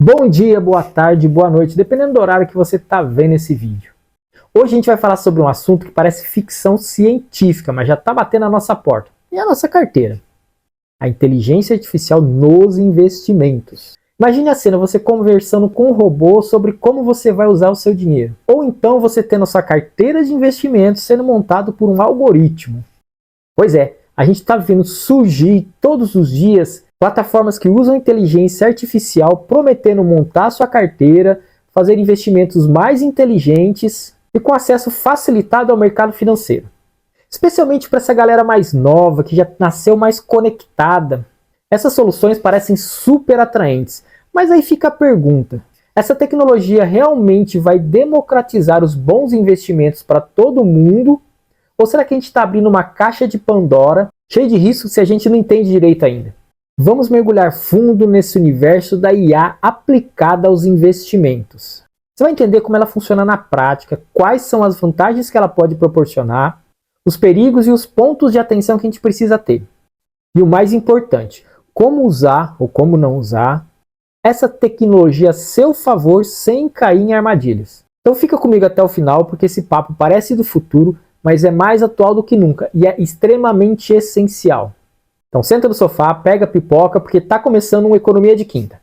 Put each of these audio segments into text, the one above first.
Bom dia, boa tarde, boa noite, dependendo do horário que você está vendo esse vídeo. Hoje a gente vai falar sobre um assunto que parece ficção científica, mas já está batendo na nossa porta. E a nossa carteira. A inteligência artificial nos investimentos. Imagine a cena, você conversando com um robô sobre como você vai usar o seu dinheiro. Ou então você tendo a sua carteira de investimentos sendo montado por um algoritmo. Pois é, a gente está vendo surgir todos os dias plataformas que usam inteligência artificial prometendo montar sua carteira, fazer investimentos mais inteligentes e com acesso facilitado ao mercado financeiro. Especialmente para essa galera mais nova, que já nasceu mais conectada. Essas soluções parecem super atraentes, mas aí fica a pergunta: essa tecnologia realmente vai democratizar os bons investimentos para todo mundo? Ou será que a gente está abrindo uma caixa de Pandora cheia de riscos se a gente não entende direito ainda? Vamos mergulhar fundo nesse universo da IA aplicada aos investimentos. Você vai entender como ela funciona na prática, quais são as vantagens que ela pode proporcionar, os perigos e os pontos de atenção que a gente precisa ter. E o mais importante, como usar ou como não usar essa tecnologia a seu favor sem cair em armadilhas. Então fica comigo até o final, porque esse papo parece do futuro, mas é mais atual do que nunca e é extremamente essencial. Então senta no sofá, pega a pipoca, porque está começando uma Economia de Quinta.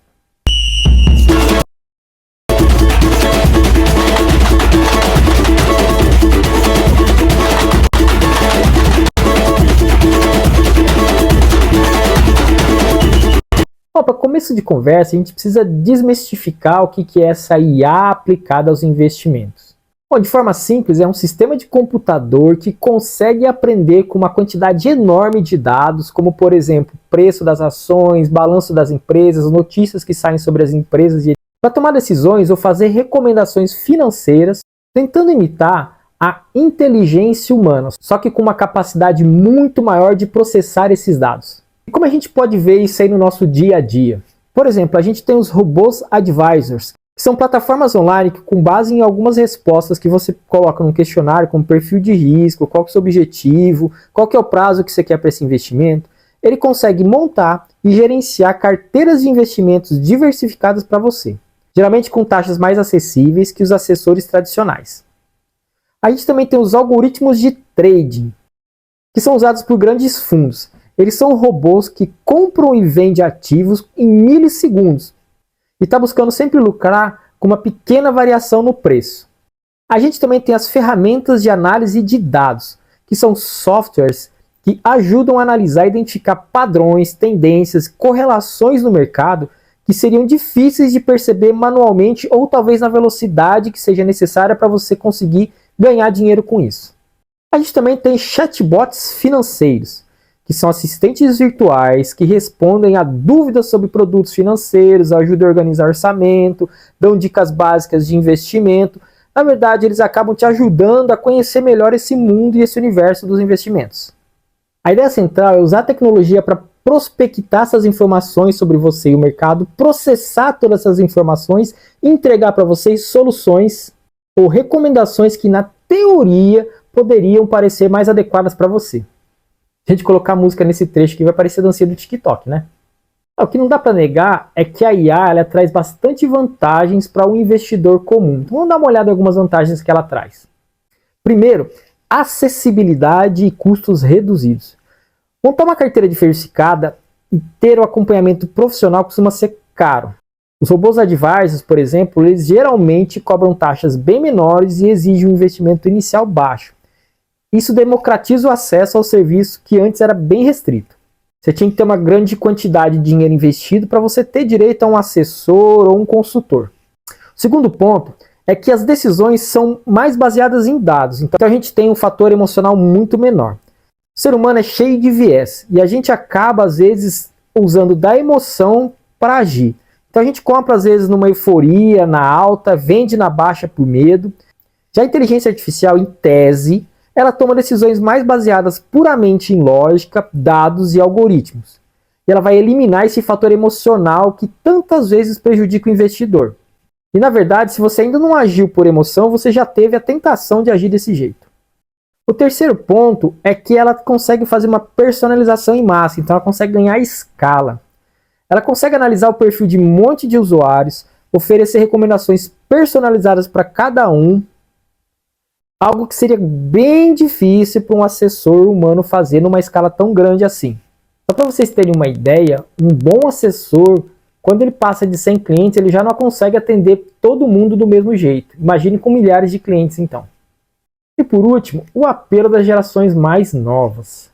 Para começo de conversa, a gente precisa desmistificar o que é essa IA aplicada aos investimentos. Bom, de forma simples, é um sistema de computador que consegue aprender com uma quantidade enorme de dados, como por exemplo, preço das ações, balanço das empresas, notícias que saem sobre as empresas, para tomar decisões ou fazer recomendações financeiras, tentando imitar a inteligência humana, só que com uma capacidade muito maior de processar esses dados. E como a gente pode ver isso aí no nosso dia a dia? Por exemplo, a gente tem os robôs advisors, que são plataformas online que, com base em algumas respostas que você coloca num questionário, como perfil de risco, qual que é o seu objetivo, qual que é o prazo que você quer para esse investimento, ele consegue montar e gerenciar carteiras de investimentos diversificadas para você, geralmente com taxas mais acessíveis que os assessores tradicionais. A gente também tem os algoritmos de trading, que são usados por grandes fundos. Eles são robôs que compram e vendem ativos em milissegundos e está buscando sempre lucrar com uma pequena variação no preço. A gente também tem as ferramentas de análise de dados, que são softwares que ajudam a analisar e identificar padrões, tendências, correlações no mercado que seriam difíceis de perceber manualmente ou talvez na velocidade que seja necessária para você conseguir ganhar dinheiro com isso. A gente também tem chatbots financeiros, que são assistentes virtuais que respondem a dúvidas sobre produtos financeiros, ajudam a organizar orçamento, dão dicas básicas de investimento. Na verdade, eles acabam te ajudando a conhecer melhor esse mundo e esse universo dos investimentos. A ideia central é usar a tecnologia para prospectar essas informações sobre você e o mercado, processar todas essas informações e entregar para vocês soluções ou recomendações que, na teoria, poderiam parecer mais adequadas para você. A gente colocar música nesse trecho que vai parecer dancinha do TikTok, né? O que não dá para negar é que a IA ela traz bastante vantagens para um investidor comum. Então vamos dar uma olhada em algumas vantagens que ela traz. Primeiro, acessibilidade e custos reduzidos. Montar uma carteira diversificada e ter o acompanhamento profissional costuma ser caro. Os robôs advisors, por exemplo, eles geralmente cobram taxas bem menores e exigem um investimento inicial baixo. Isso democratiza o acesso ao serviço que antes era bem restrito. Você tinha que ter uma grande quantidade de dinheiro investido para você ter direito a um assessor ou um consultor. O segundo ponto é que as decisões são mais baseadas em dados, então a gente tem um fator emocional muito menor. O ser humano é cheio de viés e a gente acaba às vezes usando da emoção para agir. Então a gente compra às vezes numa euforia, na alta, vende na baixa por medo. Já a inteligência artificial, em tese, ela toma decisões mais baseadas puramente em lógica, dados e algoritmos. E ela vai eliminar esse fator emocional que tantas vezes prejudica o investidor. E na verdade, se você ainda não agiu por emoção, você já teve a tentação de agir desse jeito. O terceiro ponto é que ela consegue fazer uma personalização em massa, então ela consegue ganhar escala. Ela consegue analisar o perfil de um monte de usuários, oferecer recomendações personalizadas para cada um, algo que seria bem difícil para um assessor humano fazer numa escala tão grande assim. Só para vocês terem uma ideia, um bom assessor, quando ele passa de 100 clientes, ele já não consegue atender todo mundo do mesmo jeito. Imagine com milhares de clientes então. E por último, o apelo das gerações mais novas.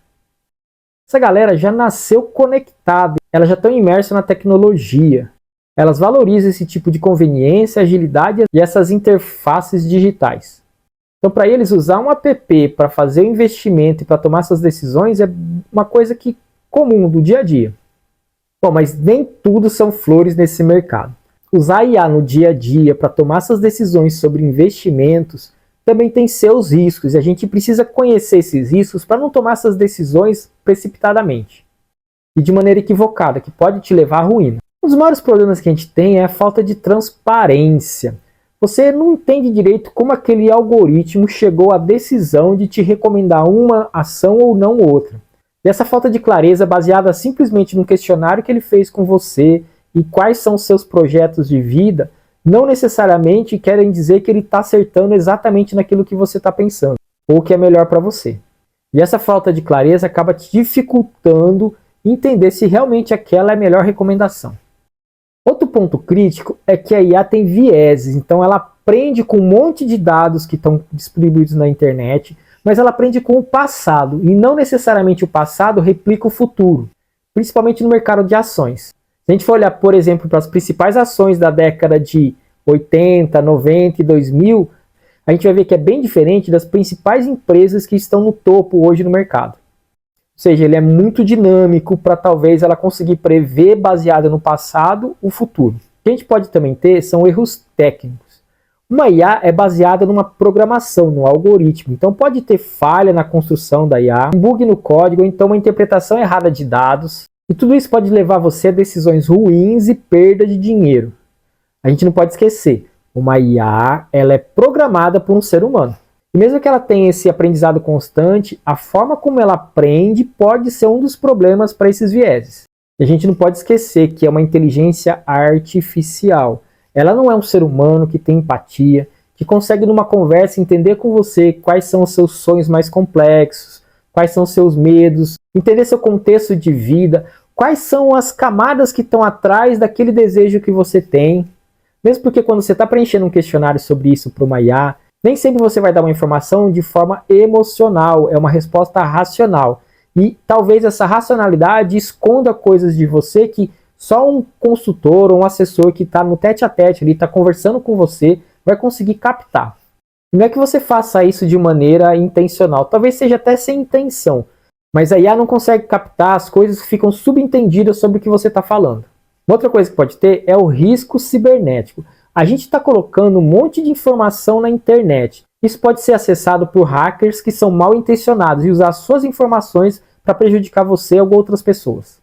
Essa galera já nasceu conectada, elas já estão imersas na tecnologia. Elas valorizam esse tipo de conveniência, agilidade e essas interfaces digitais. Então, para eles, usar um app para fazer o investimento e para tomar suas decisões é uma coisa que comum do dia a dia. Bom, mas nem tudo são flores nesse mercado. Usar IA no dia a dia para tomar suas decisões sobre investimentos também tem seus riscos, e a gente precisa conhecer esses riscos para não tomar essas decisões precipitadamente e de maneira equivocada, que pode te levar à ruína. Um dos maiores problemas que a gente tem é a falta de transparência. Você não entende direito como aquele algoritmo chegou à decisão de te recomendar uma ação ou não outra. E essa falta de clareza, baseada simplesmente no questionário que ele fez com você e quais são seus projetos de vida, não necessariamente querem dizer que ele está acertando exatamente naquilo que você está pensando, ou que é melhor para você. E essa falta de clareza acaba te dificultando entender se realmente aquela é a melhor recomendação. Outro ponto crítico é que a IA tem vieses, então ela aprende com um monte de dados que estão distribuídos na internet, mas ela aprende com o passado, e não necessariamente o passado replica o futuro, principalmente no mercado de ações. Se a gente for olhar, por exemplo, para as principais ações da década de 80, 90 e 2000, a gente vai ver que é bem diferente das principais empresas que estão no topo hoje no mercado. Ou seja, ele é muito dinâmico para talvez ela conseguir prever, baseado no passado, o futuro. O que a gente pode também ter são erros técnicos. Uma IA é baseada numa programação, no algoritmo. Então pode ter falha na construção da IA, um bug no código, ou então uma interpretação errada de dados. E tudo isso pode levar você a decisões ruins e perda de dinheiro. A gente não pode esquecer, uma IA ela é programada por um ser humano. E mesmo que ela tenha esse aprendizado constante, a forma como ela aprende pode ser um dos problemas para esses vieses. E a gente não pode esquecer que é uma inteligência artificial. Ela não é um ser humano que tem empatia, que consegue numa conversa entender com você quais são os seus sonhos mais complexos, quais são os seus medos, entender seu contexto de vida, quais são as camadas que estão atrás daquele desejo que você tem. Mesmo porque quando você está preenchendo um questionário sobre isso para uma IA, nem sempre você vai dar uma informação de forma emocional, é uma resposta racional. E talvez essa racionalidade esconda coisas de você que só um consultor ou um assessor que está no tete-a-tete, ele está conversando com você, vai conseguir captar. Não é que você faça isso de maneira intencional, talvez seja até sem intenção, mas a IA não consegue captar as coisas que ficam subentendidas sobre o que você está falando. Uma outra coisa que pode ter é o risco cibernético. A gente está colocando um monte de informação na internet. Isso pode ser acessado por hackers que são mal intencionados e usar suas informações para prejudicar você ou outras pessoas.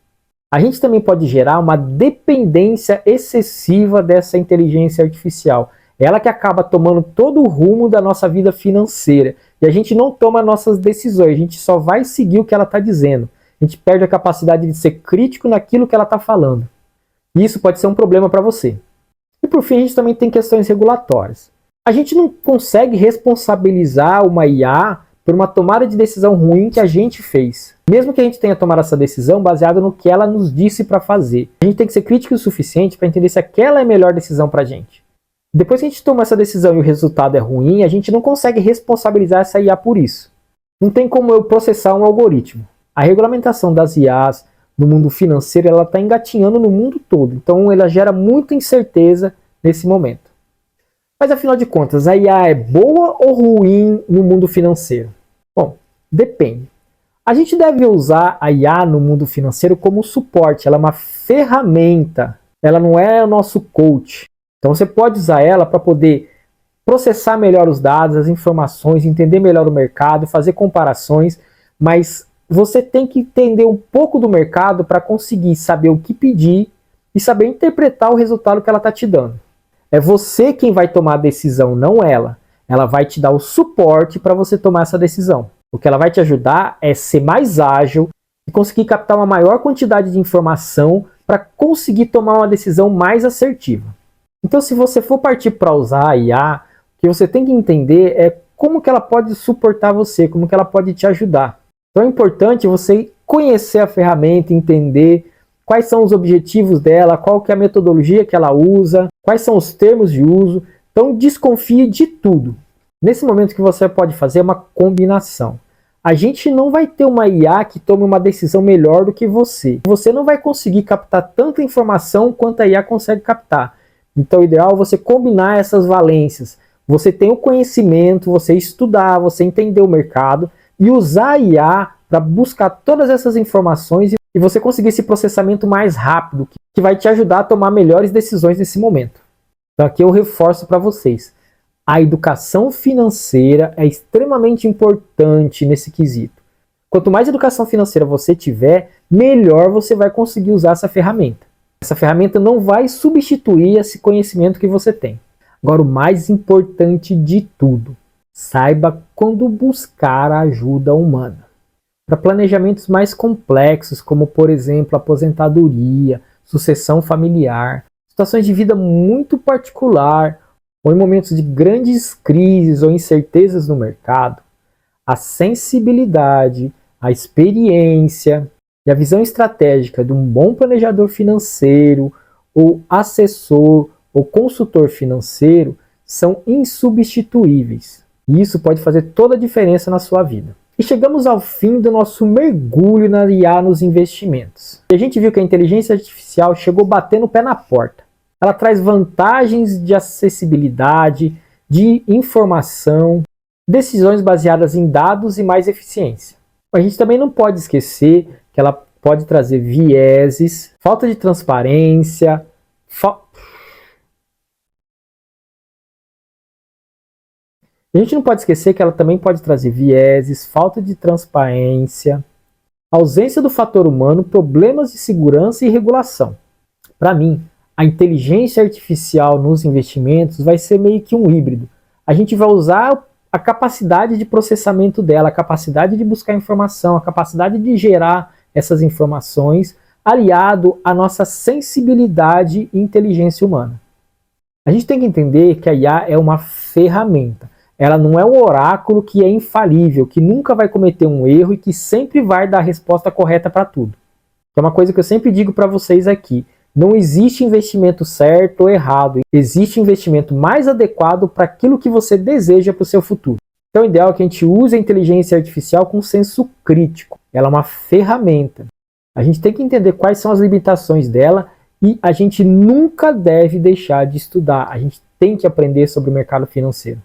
A gente também pode gerar uma dependência excessiva dessa inteligência artificial. Ela que acaba tomando todo o rumo da nossa vida financeira. E a gente não toma nossas decisões, a gente só vai seguir o que ela está dizendo. A gente perde a capacidade de ser crítico naquilo que ela está falando. E isso pode ser um problema para você. E por fim, a gente também tem questões regulatórias. A gente não consegue responsabilizar uma IA por uma tomada de decisão ruim que a gente fez. Mesmo que a gente tenha tomado essa decisão baseada no que ela nos disse para fazer. A gente tem que ser crítico o suficiente para entender se aquela é a melhor decisão para a gente. Depois que a gente toma essa decisão e o resultado é ruim, a gente não consegue responsabilizar essa IA por isso. Não tem como eu processar um algoritmo. A regulamentação das IAs no mundo financeiro, ela está engatinhando no mundo todo. Então ela gera muita incerteza nesse momento. Mas afinal de contas, a IA é boa ou ruim no mundo financeiro? Bom, depende. A gente deve usar a IA no mundo financeiro como suporte. Ela é uma ferramenta. Ela não é o nosso coach. Então você pode usar ela para poder processar melhor os dados, as informações, entender melhor o mercado, fazer comparações, mas você tem que entender um pouco do mercado para conseguir saber o que pedir e saber interpretar o resultado que ela está te dando. É você quem vai tomar a decisão, não ela. Ela vai te dar o suporte para você tomar essa decisão. O que ela vai te ajudar é ser mais ágil e conseguir captar uma maior quantidade de informação para conseguir tomar uma decisão mais assertiva. Então, se você for partir para usar a IA, o que você tem que entender é como que ela pode suportar você, como que ela pode te ajudar. Então é importante você conhecer a ferramenta, entender quais são os objetivos dela, qual que é a metodologia que ela usa, quais são os termos de uso. Então desconfie de tudo. Nesse momento que você pode fazer uma combinação. A gente não vai ter uma IA que tome uma decisão melhor do que você. Você não vai conseguir captar tanta informação quanto a IA consegue captar. Então o ideal é você combinar essas valências. Você tem o conhecimento, você estudar, você entender o mercado e usar a IA para buscar todas essas informações e você conseguir esse processamento mais rápido, que vai te ajudar a tomar melhores decisões nesse momento. Então aqui eu reforço para vocês. A educação financeira é extremamente importante nesse quesito. Quanto mais educação financeira você tiver, melhor você vai conseguir usar essa ferramenta. Essa ferramenta não vai substituir esse conhecimento que você tem. Agora, o mais importante de tudo, saiba quando buscar a ajuda humana. Para planejamentos mais complexos, como por exemplo aposentadoria, sucessão familiar, situações de vida muito particular, ou em momentos de grandes crises ou incertezas no mercado, a sensibilidade, a experiência e a visão estratégica de um bom planejador financeiro ou assessor ou consultor financeiro são insubstituíveis. E isso pode fazer toda a diferença na sua vida. E chegamos ao fim do nosso mergulho na IA nos investimentos. E a gente viu que a inteligência artificial chegou batendo o pé na porta. Ela traz vantagens de acessibilidade, de informação, decisões baseadas em dados e mais eficiência. A gente também não pode esquecer que ela pode trazer vieses, falta de transparência, A gente não pode esquecer que ela também pode trazer vieses, falta de transparência, ausência do fator humano, problemas de segurança e regulação. Para mim, a inteligência artificial nos investimentos vai ser meio que um híbrido. A gente vai usar a capacidade de processamento dela, a capacidade de buscar informação, a capacidade de gerar essas informações, aliado à nossa sensibilidade e inteligência humana. A gente tem que entender que a IA é uma ferramenta. Ela não é um oráculo que é infalível, que nunca vai cometer um erro e que sempre vai dar a resposta correta para tudo. É uma coisa que eu sempre digo para vocês aqui. Não existe investimento certo ou errado. Existe investimento mais adequado para aquilo que você deseja para o seu futuro. Então o ideal é que a gente use a inteligência artificial com senso crítico. Ela é uma ferramenta. A gente tem que entender quais são as limitações dela e a gente nunca deve deixar de estudar. A gente tem que aprender sobre o mercado financeiro.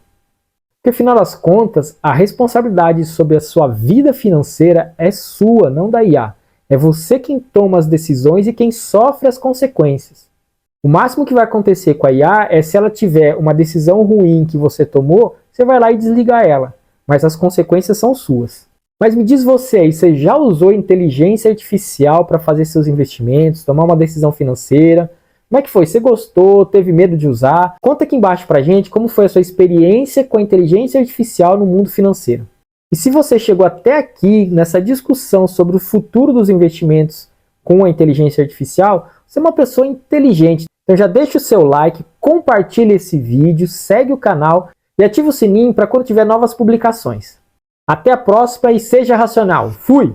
Porque, afinal das contas, a responsabilidade sobre a sua vida financeira é sua, não da IA. É você quem toma as decisões e quem sofre as consequências. O máximo que vai acontecer com a IA é se ela tiver uma decisão ruim que você tomou, você vai lá e desliga ela. Mas as consequências são suas. Mas me diz você aí, você já usou inteligência artificial para fazer seus investimentos, tomar uma decisão financeira? Como é que foi? Você gostou? Teve medo de usar? Conta aqui embaixo pra gente como foi a sua experiência com a inteligência artificial no mundo financeiro. E se você chegou até aqui nessa discussão sobre o futuro dos investimentos com a inteligência artificial, você é uma pessoa inteligente. Então já deixa o seu like, compartilha esse vídeo, segue o canal e ativa o sininho para quando tiver novas publicações. Até a próxima e seja racional. Fui!